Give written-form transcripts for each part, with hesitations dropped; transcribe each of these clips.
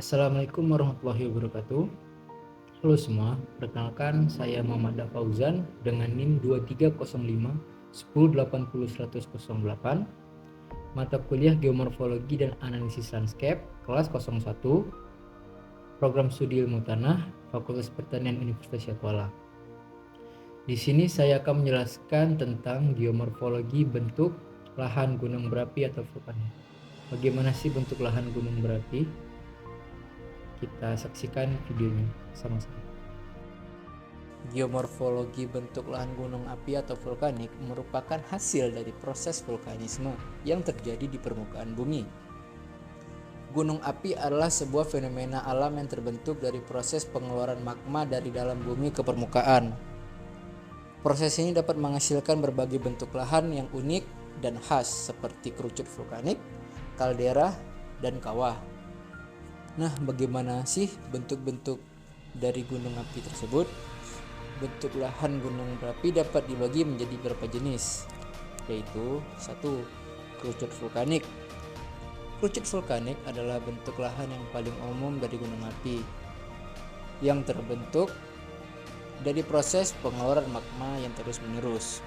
Assalamualaikum warahmatullahi wabarakatuh. Halo semua, perkenalkan saya Muhammad Fauzan dengan NIM 2305 1080 mata kuliah Geomorfologi dan Analisis Landscape kelas 01, program studi ilmu tanah, Fakultas Pertanian Universitas Syahkuala. Di sini saya akan menjelaskan tentang geomorfologi bentuk lahan gunung berapi atau vulkanik. Bagaimana sih bentuk lahan gunung berapi? Kita saksikan videonya sama-sama. Geomorfologi bentuk lahan gunung api atau vulkanik merupakan hasil dari proses vulkanisme yang terjadi di permukaan bumi. Gunung api adalah sebuah fenomena alam yang terbentuk dari proses pengeluaran magma dari dalam bumi ke permukaan. Proses ini dapat menghasilkan berbagai bentuk lahan yang unik dan khas seperti kerucut vulkanik, kaldera, dan kawah. Nah, bagaimana sih bentuk-bentuk dari gunung api tersebut? Bentuk lahan gunung berapi dapat dibagi menjadi beberapa jenis, yaitu 1. Kerucut vulkanik. Kerucut vulkanik adalah bentuk lahan yang paling umum dari gunung api, yang terbentuk dari proses pengeluaran magma yang terus-menerus.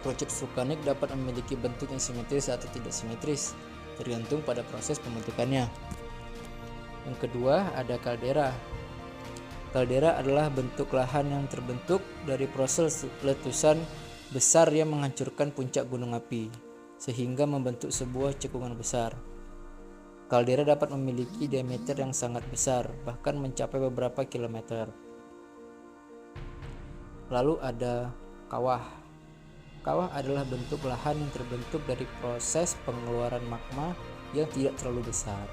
Kerucut vulkanik dapat memiliki bentuk yang simetris atau tidak simetris, tergantung pada proses pembentukannya. Yang kedua, ada kaldera. Kaldera adalah bentuk lahan yang terbentuk dari proses letusan besar yang menghancurkan puncak gunung api, sehingga membentuk sebuah cekungan besar. Kaldera dapat memiliki diameter yang sangat besar, bahkan mencapai beberapa kilometer. Lalu ada kawah. Kawah adalah bentuk lahan yang terbentuk dari proses pengeluaran magma yang tidak terlalu besar,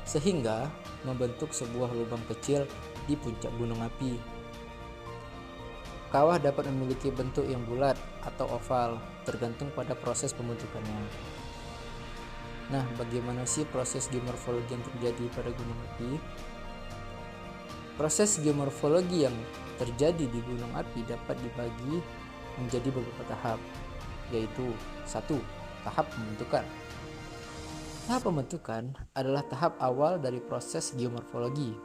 sehingga membentuk sebuah lubang kecil di puncak gunung api. Kawah dapat memiliki bentuk yang bulat atau oval, tergantung pada proses pembentukannya. Nah, bagaimana sih proses geomorfologi yang terjadi pada gunung api? Proses geomorfologi yang terjadi di gunung api dapat dibagi menjadi beberapa tahap, yaitu 1. Tahap pembentukan. Tahap pembentukan adalah tahap awal dari proses geomorfologi,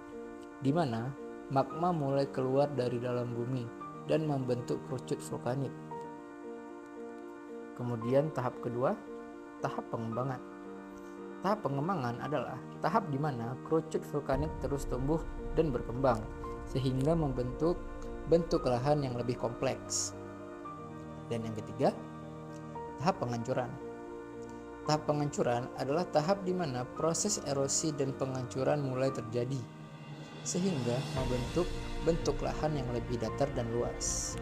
di mana magma mulai keluar dari dalam bumi dan membentuk kerucut vulkanik. Kemudian tahap kedua, tahap pengembangan. Tahap pengembangan adalah tahap di mana kerucut vulkanik terus tumbuh dan berkembang, sehingga membentuk bentuk lahan yang lebih kompleks. Dan yang ketiga, tahap penghancuran. Tahap penghancuran adalah tahap di mana proses erosi dan penghancuran mulai terjadi, sehingga membentuk bentuk lahan yang lebih datar dan luas.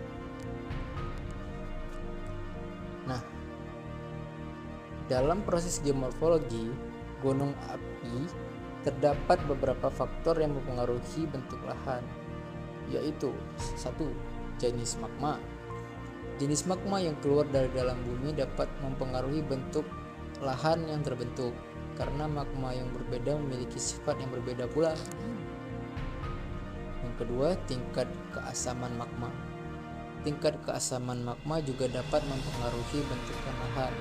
Nah, dalam proses geomorfologi gunung api terdapat beberapa faktor yang mempengaruhi bentuk lahan, yaitu 1. Jenis magma. Jenis magma yang keluar dari dalam bumi dapat mempengaruhi bentuk lahan yang terbentuk, karena magma yang berbeda memiliki sifat yang berbeda pula. Yang kedua, tingkat keasaman magma. Tingkat keasaman magma juga dapat mempengaruhi bentukan lahan,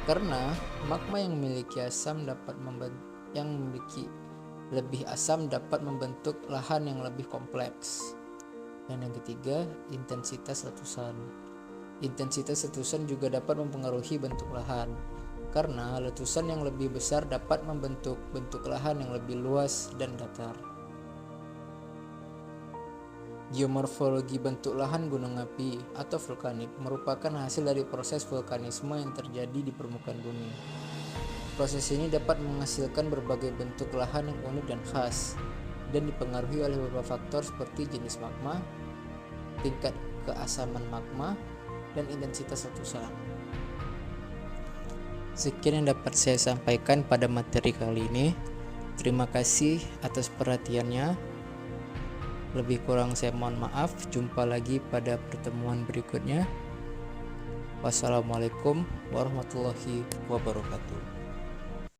karena magma yang memiliki lebih asam dapat membentuk lahan yang lebih kompleks. Dan yang ketiga, intensitas letusan. Intensitas letusan juga dapat mempengaruhi bentuk lahan, karena letusan yang lebih besar dapat membentuk bentuk lahan yang lebih luas dan datar. Geomorfologi bentuk lahan gunung api atau vulkanik merupakan hasil dari proses vulkanisme yang terjadi di permukaan bumi. Proses ini dapat menghasilkan berbagai bentuk lahan yang unik dan khas, dan dipengaruhi oleh beberapa faktor seperti jenis magma, tingkat keasaman magma, dan intensitas letusan. Sekian yang dapat saya sampaikan pada materi kali ini. Terima kasih atas perhatiannya. Lebih kurang saya mohon maaf. Jumpa lagi pada pertemuan berikutnya. Wassalamualaikum warahmatullahi wabarakatuh.